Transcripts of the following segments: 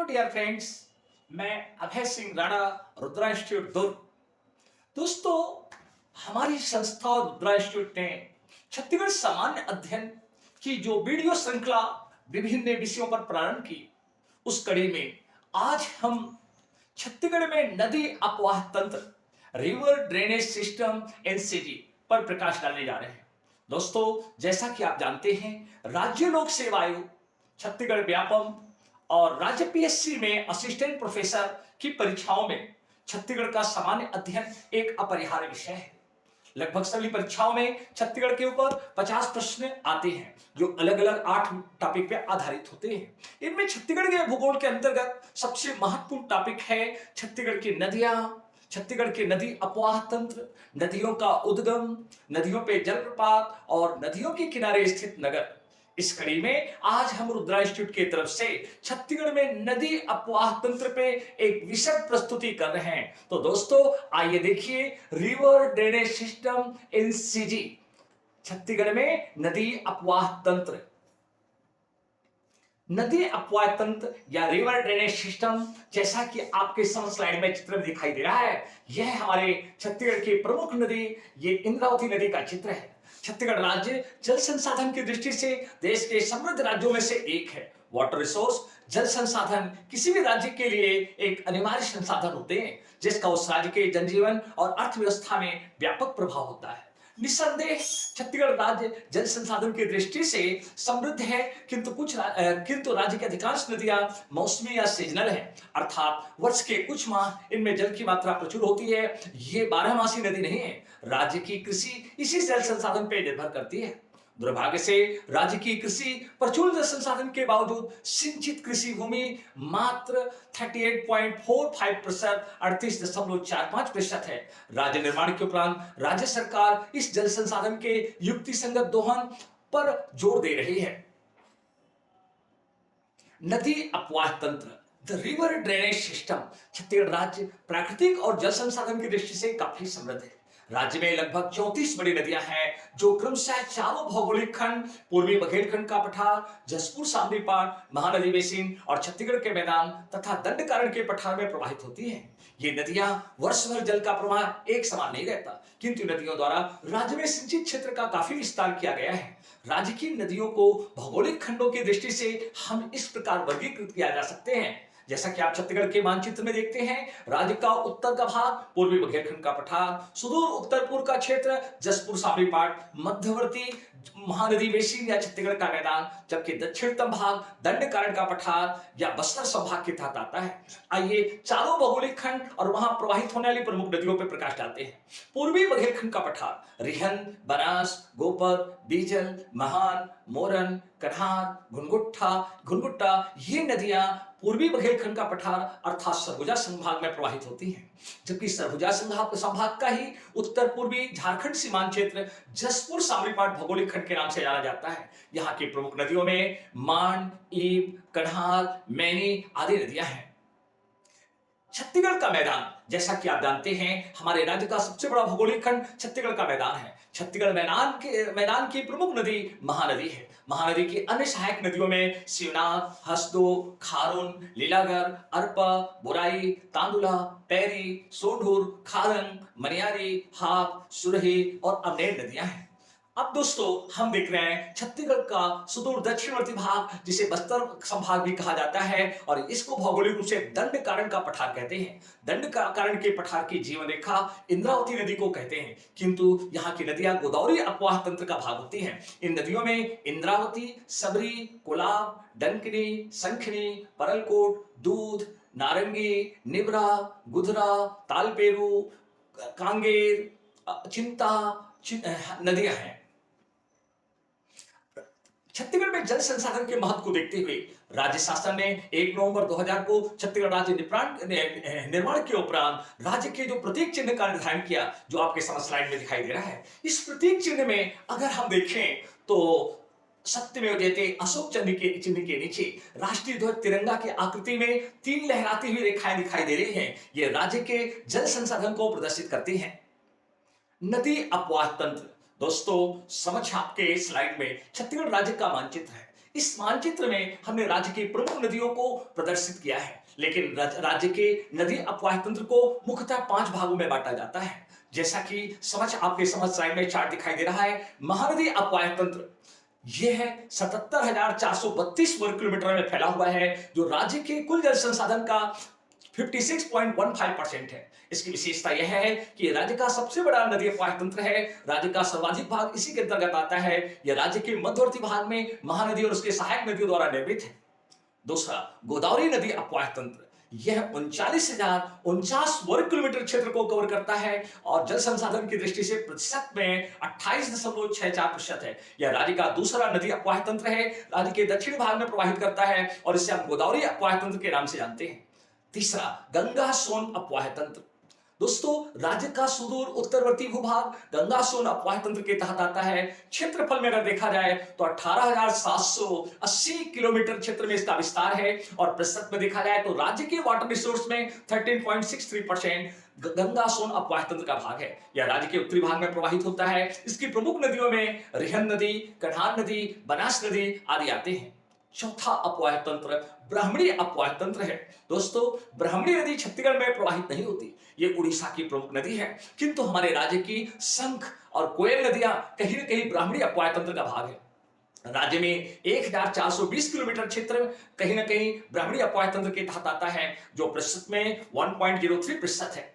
Hello dear friends. मैं Abhay Singh Rana, Rudra Institute Durg. दोस्तों, हमारी संस्था और रुद्रा इंस्टीट्यूट ने छत्तीसगढ़ सामान्य अध्ययन की जो वीडियो श्रृंखला विभिन्न विषयों पर प्रारंभ की, उस कड़ी में आज हम छत्तीसगढ़ में नदी अपवाह तंत्र रिवर ड्रेनेज सिस्टम एनसीजी पर प्रकाश डालने जा रहे हैं। दोस्तों, जैसा कि आप जानते हैं, राज्य लोक सेवा आयोग, छत्तीसगढ़ व्यापम और राज्य पीएससी में असिस्टेंट प्रोफेसर की परीक्षाओं में छत्तीसगढ़ का सामान्य अध्ययन एक अपरिहार्य विषय है। लगभग सभी परीक्षाओं में छत्तीसगढ़ के ऊपर 50 प्रश्न आते हैं, जो अलग अलग 8 टॉपिक पे आधारित होते हैं। इनमें छत्तीसगढ़ के भूगोल के अंतर्गत सबसे महत्वपूर्ण टॉपिक है छत्तीसगढ़ की नदियां, छत्तीसगढ़ के नदी अपवाह तंत्र, नदियों का उद्गम, नदियों पे जलप्रपात और नदियों के किनारे स्थित नगर। इस कड़ी में आज हम रुद्रा इंस्टीट्यूट की तरफ से छत्तीसगढ़ में नदी अपवाह तंत्र पे एक विशद प्रस्तुति कर रहे हैं। तो दोस्तों, आइए देखिए रिवर ड्रेनेज सिस्टम एनसीजी, छत्तीसगढ़ में नदी अपवाह तंत्र। नदी अपवाह तंत्र या रिवर ड्रेनेज सिस्टम, जैसा कि आपके स्लाइड में चित्र में दिखाई दे रहा है, यह हमारे छत्तीसगढ़ की प्रमुख नदी, ये इंद्रावती नदी का चित्र है। छत्तीसगढ़ राज्य जल संसाधन की दृष्टि से देश के समृद्ध राज्यों में से एक है। वाटर रिसोर्स, जल संसाधन किसी भी राज्य के लिए एक अनिवार्य संसाधन होते हैं, जिसका उस राज्य के जनजीवन और अर्थव्यवस्था में व्यापक प्रभाव होता है। निस्संदेह छत्तीसगढ़ राज्य जल संसाधन की दृष्टि से समृद्ध है, किंतु राज्य की अधिकांश नदियां मौसमी या सीजनल हैं, अर्थात वर्ष के कुछ माह इनमें जल की मात्रा प्रचुर होती है। ये 12 मासी नदी नहीं है। राज्य की कृषि इसी जल संसाधन पर निर्भर करती है। दुर्भाग्य से राज्य की कृषि प्रचुर जल संसाधन के बावजूद सिंचित कृषि भूमि मात्र 38.45%, 38.45% है। राज्य निर्माण के उपरांत राज्य सरकार इस जल संसाधन के युक्तिसंगत दोहन पर जोर दे रही है। नदी अपवाह तंत्र, the river drainage system. Chhattisgarh राज्य प्राकृतिक और जल संसाधन की दृष्टि से काफी समृद्ध है। राज्य में लगभग 34 बड़ी नदियां हैं, जो क्रमशः चारों भौगोलिक खंड, पूर्वी बघेलखंड का पठार, जसपुर सामरी पाट, महानदी बेसिन और छत्तीसगढ़ के मैदान तथा दंडकारण्य के पठार में प्रवाहित होती हैं। ये नदियां वर्ष भर जल का प्रवाह एक समान नहीं रहता, किंतु नदियों द्वारा राज्य में सिंचित क्षेत्र का काफी विस्तार किया गया है। राज्य की नदियों को भौगोलिक खंडों की दृष्टि से हम इस प्रकार वर्गीकृत किया जा सकते हैं, जैसा कि आप छत्तीसगढ़ के मानचित्र में देखते हैं। राज्य का उत्तर का भाग पूर्वी बघेलखंड का पठार, सुदूर उत्तर पूर्व का क्षेत्र जसपुर सामरी पाट, मध्यवर्ती महानदी बेसिन या छत्तीसगढ़ का मैदान, जबकि दक्षिणतम भाग दंडकारण्य का पठार या बस्तर संभाग के तहत आता है। आइए चारों भौगोलिक खंड और वहां प्रवाहित होने वाली प्रमुख नदियों पर प्रकाश डालते हैं। पूर्वी बघेलखंड का पठार रिहन, बनास, गोपर, बीजल, महान, मोरन, कन्हार, घुनघुट्टा, ये नदियां पूर्वी बघेलखंड का पठार अर्थात सरगुजा संभाग में प्रवाहित होती हैं, जबकि सरगुजा संभाग का ही उत्तर पूर्वी झारखंड सीमांत क्षेत्र जसपुर सामरीपाट भौगोलिक खंड के नाम से जाना जाता है। यहाँ की प्रमुख नदियों में मान, ईब, कन्हार, मैनी आदि नदियां हैं। छत्तीसगढ़ का मैदान, जैसा कि आप जानते हैं, हमारे राज्य का सबसे बड़ा भौगोलिक खंड छत्तीसगढ़ का मैदान है। छत्तीसगढ़ मैदान की प्रमुख नदी महानदी है। महानदी की अन्य सहायक नदियों में शिवनाथ, हसदो, खारून, लीलागर, अरपा, बुराई, तांदुला, पैरी, सोंढूर, खारंग, मनियारी, हाप, सुरही और अमनेर नदियां हैं। अब दोस्तों, हम देख रहे हैं छत्तीसगढ़ का सुदूर दक्षिणवर्ती भाग, जिसे बस्तर संभाग भी कहा जाता है, और इसको भौगोलिक रूप से दंडकारण्य का पठार कहते हैं। दंडकारण्य के पठार की जीवन रेखा इंद्रावती नदी को कहते हैं, किंतु यहाँ की नदियां गोदावरी अपवाह तंत्र का भाग होती हैं। इन नदियों में इंद्रावती, सबरी, कोलाब, डंकिनी, संखनी, परलकोट, दूध, नारंगी, निबरा, गुधरा, तालपेरू, कांगेर, चिंता नदियां हैं। छत्तीसगढ़ में जल संसाधन के महत्व को देखते हुए राज्य शासन ने 1 नवंबर 2000 को छत्तीसगढ़ राज्य निर्माण के उपरांत राज्य के जो प्रतीक चिन्ह का निर्धारण किया, जो आपके स्लाइड में दिखाई दे रहा है। इस प्रतीक चिन्ह में अगर हम देखें तो सत्यमेव जयते अशोक चिन्ह के नीचे राष्ट्रीय ध्वज तिरंगा की आकृति में 3 लहराती हुई रेखाएं दिखाई दे रही हैं। ये राज्य के जल संसाधन को प्रदर्शित करती हैं। नदी अपवाह तंत्र, दोस्तों समझ आपके स्लाइड में छत्तीसगढ़ राज्य का मानचित्र है। इस मानचित्र में हमने राज्य की प्रमुख नदियों को प्रदर्शित किया है, लेकिन राज्य के नदी अपवाह तंत्र को मुख्यतः 5 भागों में बांटा जाता है। जैसा कि आपके समझ स्लाइड में चार्ट दिखाई दे रहा है, महानदी अपवाह तंत्र यह है 77,432 वर्ग किलोमीटर में फैला हुआ है, जो राज्य के कुल जल संसाधन का 56.15% है। इसकी विशेषता यह है कि राज्य का सबसे बड़ा नदी अपवाह तंत्र है। राज्य का सर्वाधिक भाग इसी के अंतर्गत आता है। यह राज्य के मध्यवर्ती भाग में महानदी और उसके सहायक नदियों द्वारा निर्मित है। दूसरा, गोदावरी नदी अपवाह तंत्र, यह 39,049 वर्ग किलोमीटर क्षेत्र को कवर करता है और जल संसाधन की दृष्टि से प्रतिशत में 28.64% है। यह राज्य का दूसरा नदी अपवाह तंत्र है। राज्य के दक्षिणी भाग में प्रवाहित करता है और इसे हम गोदावरी अपवाह तंत्र के नाम से जानते हैं। तीसरा, गंगा सोन अपवाह तंत्र। दोस्तों, राज्य का सुदूर उत्तरवर्ती भूभाग गंगा सोन अपवाह तंत्र के तहत आता है। क्षेत्रफल में अगर देखा जाए तो 18,780 किलोमीटर क्षेत्र में इसका विस्तार है और प्रतिशत में देखा जाए तो राज्य के वाटर रिसोर्स में 13.63% गंगा सोन अपवाह तंत्र का भाग है। यह राज्य के उत्तरी भाग में प्रवाहित होता है। इसकी प्रमुख नदियों में रिहन नदी, कन्हान नदी, बनास नदी आदि आते हैं। चौथा अपवाह तंत्र ब्राह्मणी अपवाह तंत्र है। दोस्तों, ब्राह्मणी नदी छत्तीसगढ़ में प्रवाहित नहीं होती, ये उड़ीसा की प्रमुख नदी है, किंतु हमारे राज्य की शंख और कोयल नदियां कहीं न कहीं ब्राह्मणी अपवाह तंत्र का भाग है। राज्य में 1,420 किलोमीटर क्षेत्र कहीं न कहीं ब्राह्मणी अपवाह तंत्र के तहत आता है, जो प्रतिशत में 1.03% है।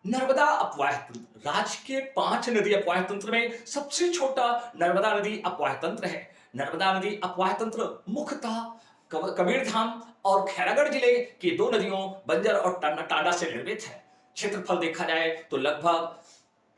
नर्मदा अपवाह तंत्र राज्य के 5 नदी अपवाह तंत्र में सबसे छोटा नर्मदा नदी अपवाह तंत्र है। नर्मदा नदी अपवाह तंत्र मुख्यतः कबीरधाम और खैरागढ़ जिले की 2 नदियों बंजर और टांडा से निर्मित है। क्षेत्रफल देखा जाए तो लगभग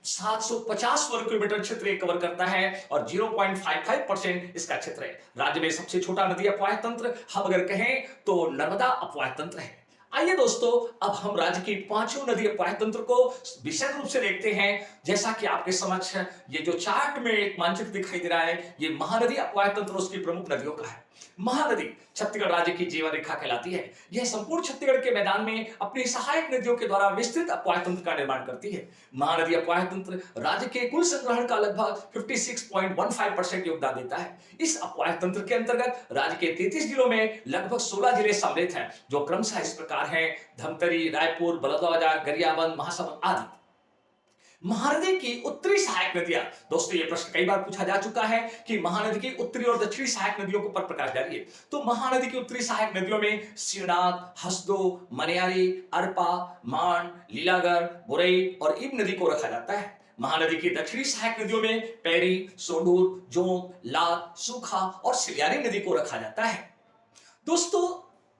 750 वर्ग किलोमीटर क्षेत्र कवर करता है और 0.55% इसका क्षेत्र है। राज्य में सबसे छोटा नदी अपवाह तंत्र हम अगर कहें तो नर्मदा अपवाह तंत्र है। आइए दोस्तों, अब हम राज्य की 5 नदी अपवाह तंत्र को विशद रूप से देखते हैं। जैसा कि आपके समक्ष ये जो चार्ट में एक मानचित्र दिखाई दे रहा है, ये महानदी अपवाह तंत्र उसकी प्रमुख नदियों का है। महानदी छत्तीसगढ़ राज्य की जीवन रेखा कहलाती है। यह संपूर्ण छत्तीसगढ़ के मैदान में अपनी सहायक नदियों के द्वारा विस्तृत अपवाह तंत्र का निर्माण करती है। महानदी अपवाह तंत्र राज्य के कुल संग्रहण का लगभग 56.15% योगदान देता है। इस अपवाह तंत्र के अंतर्गत राज्य के 33 जिलों में लगभग 16 जिले सम्मिलित हैं, जो क्रमशः इस प्रकार हैं: धमतरी, रायपुर, बलौदाबाजार, गरियाबंद, महासमुंद आदि। महानदी की उत्तरी सहायक नदियां, दोस्तों ये प्रश्न कई बार पूछा जा चुका है कि महानदी की उत्तरी और दक्षिणी सहायक नदियों के ऊपर प्रकाश डालिए। तो महानदी की उत्तरी सहायक नदियों में शिवनाथ, हसदो, मनियारी, अरपा, मान, लीलागढ़, बुरई और इब नदी को रखा जाता है। महानदी की दक्षिणी सहायक नदियों में पैरी, सोंढूर, जोंक, लात, सूखा और सिलियारी नदी को रखा जाता है। दोस्तों,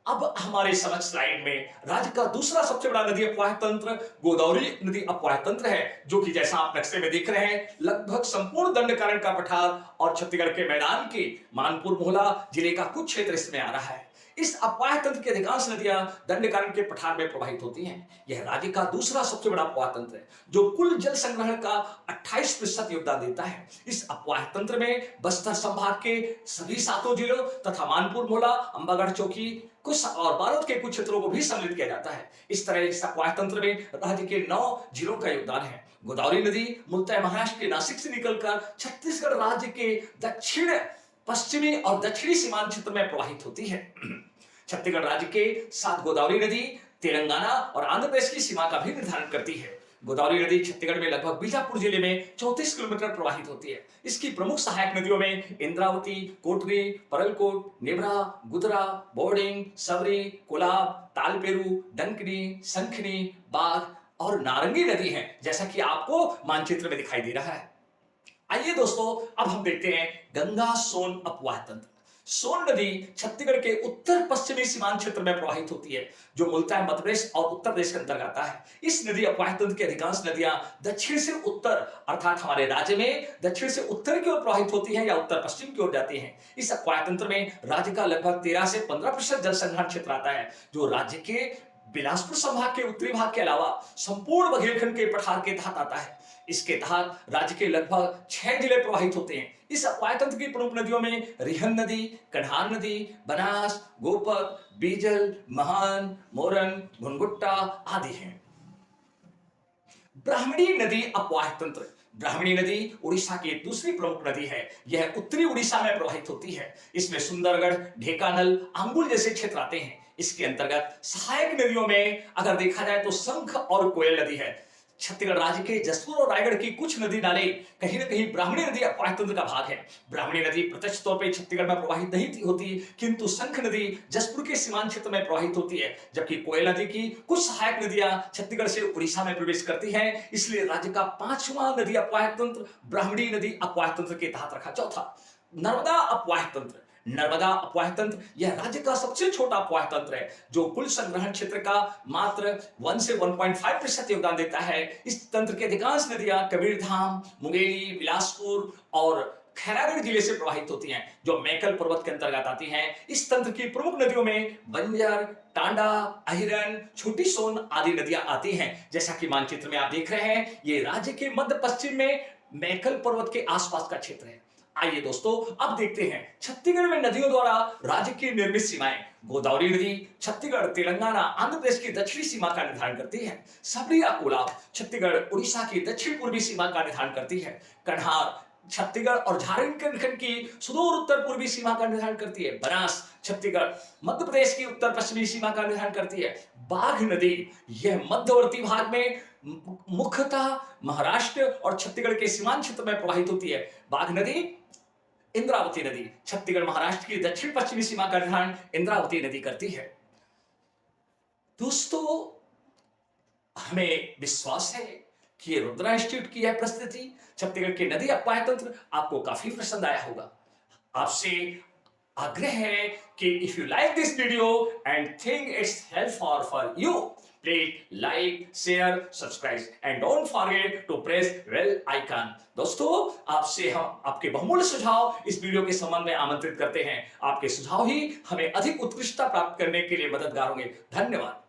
अब हमारे समझ स्लाइड में राज्य का दूसरा सबसे बड़ा नदी अपवाह तंत्र गोदावरी नदी अपवाह तंत्र है, जो कि जैसा आप नक्शे में देख रहे हैं लगभग संपूर्ण दंडकारण्य का पठार और छत्तीसगढ़ के मैदान के मानपुर मोहला जिले का कुछ क्षेत्र इसमें आ रहा है। इस अपवाह तंत्र की अधिकांश नदियां दंडकारण्य के पठार में प्रवाहित होती हैं। यह राज्य का दूसरा सबसे बड़ा अपवाह तंत्र है, जो कुल जल संग्रहण का 28% योगदान देता है। इस अपवाह तंत्र में बस्तर संभाग के सभी 7 जिलों तथा मानपुर मोहला, अंबागढ़ चौकी कुछ और बालोद के कुछ क्षेत्रों को भी सम्मिलित किया जाता है। इस तरह इस अपवाह तंत्र में राज्य के 9 जिलों का योगदान है। गोदावरी नदी मूलतः महाराष्ट्र के नासिक से निकलकर छत्तीसगढ़ राज्य के दक्षिण पश्चिमी और दक्षिणी सीमांत क्षेत्र में प्रवाहित होती है। छत्तीसगढ़ राज्य के 7 गोदावरी नदी तेलंगाना और आंध्र प्रदेश की सीमा का भी निर्धारण करती है। गोदावरी नदी छत्तीसगढ़ में लगभग बीजापुर जिले में 34 किलोमीटर प्रवाहित होती है। इसकी प्रमुख सहायक नदियों में इंद्रावती, कोटरी, परलकोट, नेभरा, गुदरा, बोर्डिंग, सबरी, कोलाब, तालपेरू, डंकनी, संखनी, बाघ और नारंगी नदी हैं, जैसा कि आपको मानचित्र में दिखाई दे रहा है। आइए दोस्तों, अब हम देखते हैं गंगा सोन अपवाह तंत्र। सोन नदी छत्तीसगढ़ के उत्तर पश्चिमी सीमांत क्षेत्र में प्रवाहित होती है, जो मूलतः मध्य प्रदेश और उत्तर प्रदेश के अंतर्गत आता है। इस नदी अपवाह तंत्र की अधिकांश नदियां दक्षिण से उत्तर अर्थात हमारे राज्य में दक्षिण से उत्तर की ओर प्रवाहित होती हैं या उत्तर पश्चिम की ओर जाती हैं। इस अपवाह तंत्र में राज्य का लगभग 13 से 15% जल संग्रहण क्षेत्र आता है, जो राज्य के बिलासपुर संभाग के उत्तरी भाग के अलावा संपूर्ण बघेलखंड के पठार के तहत आता है। इसके तहत राज्य के लगभग 6 जिले प्रवाहित होते हैं। इस अपवाह तंत्र की प्रमुख नदियों में रिहन नदी, कन्हान नदी, बनास, गोपक, बीजल, महान, मोरन, घुनघुट्टा आदि हैं। ब्राह्मणी नदी अपवाह तंत्र ब्राह्मणी नदी उड़ीसा की एक दूसरी प्रमुख नदी है। यह उत्तरी उड़ीसा में प्रवाहित होती है। इसमें सुंदरगढ़, ढेकानल, आंबुल जैसे क्षेत्र आते हैं। इसके अंतर्गत सहायक नदियों में अगर देखा जाए तो शंख और कोयल नदी है। छत्तीसगढ़ राज्य के जसपुर और रायगढ़ की कुछ नदी नाले कहीं ना कहीं ब्राह्मणी नदी अपवाह तंत्र का भाग है। ब्राह्मणी नदी प्रत्यक्ष तौर पर छत्तीसगढ़ में प्रवाहित नहीं होती, किंतु शंख नदी जसपुर के सीमांत क्षेत्र में प्रवाहित होती है, जबकि कोयल नदी की कुछ सहायक नदियां छत्तीसगढ़ से उड़ीसा में प्रवेश करती हैं। इसलिए राज्य का 5वां नदी अपवाह तंत्र ब्राह्मणी नदी अपवाह तंत्र के तहत रखा। चौथा, नर्मदा अपवाह तंत्र। नर्मदा अपवाह तंत्र यह राज्य का सबसे छोटा अपवाह तंत्र है, जो कुल संग्रहण क्षेत्र का मात्र 1 से 1.5% योगदान देता है। इस तंत्र की अधिकांश नदियां कबीरधाम, मुंगेली, बिलासपुर और खैरागढ़ जिले से प्रवाहित होती हैं, जो मैकल पर्वत के अंतर्गत आती हैं। इस तंत्र की प्रमुख नदियों में बंजर, टांडा, अहिरन, छोटी सोन आदि नदियां आती हैं। जैसा कि मानचित्र में आप देख रहे हैं, ये राज्य के मध्य पश्चिम में मैकल पर्वत के आसपास का क्षेत्र है। आइए दोस्तों, अब देखते हैं छत्तीसगढ़ में नदियों द्वारा राज्य की निर्मित सीमाएं। गोदावरी नदी छत्तीसगढ़, तेलंगाना, आंध्र प्रदेश की दक्षिणी सीमा का निर्धारण करती है। सबरी या कोलाब छत्तीसगढ़, उड़ीसा की दक्षिण पूर्वी सीमा का निर्धारण करती है। कन्हार छत्तीसगढ़ और झारखंड की सुदूर उत्तर पूर्वी सीमा का निर्धारण करती है। बनास छत्तीसगढ़, मध्य प्रदेश की उत्तर पश्चिमी सीमा का निर्धारण करती है। बाघ नदी यह मध्यवर्ती भाग में मुख्यतः महाराष्ट्र और छत्तीसगढ़ के सीमांत क्षेत्र में प्रवाहित होती है। बाघ नदी इंद्रावती नदी छत्तीसगढ़ महाराष्ट्र की दक्षिण पश्चिमी सीमा का निर्धारण इंद्रावती नदी करती है। दोस्तों, हमें विश्वास है कि रुद्रा इंस्टीट्यूट की यह प्रस्तुति छत्तीसगढ़ के नदी अपवाह तंत्र आपको काफी पसंद आया होगा। आपसे आग्रह है कि if you like this video and think it's helpful for you, please like, share, subscribe and don't forget to press bell icon. दोस्तों, आपसे हम आपके बहुमूल्य सुझाव इस वीडियो के संबंध में आमंत्रित करते हैं। आपके सुझाव ही हमें अधिक उत्कृष्टता प्राप्त करने के लिए मददगार होंगे। धन्यवाद।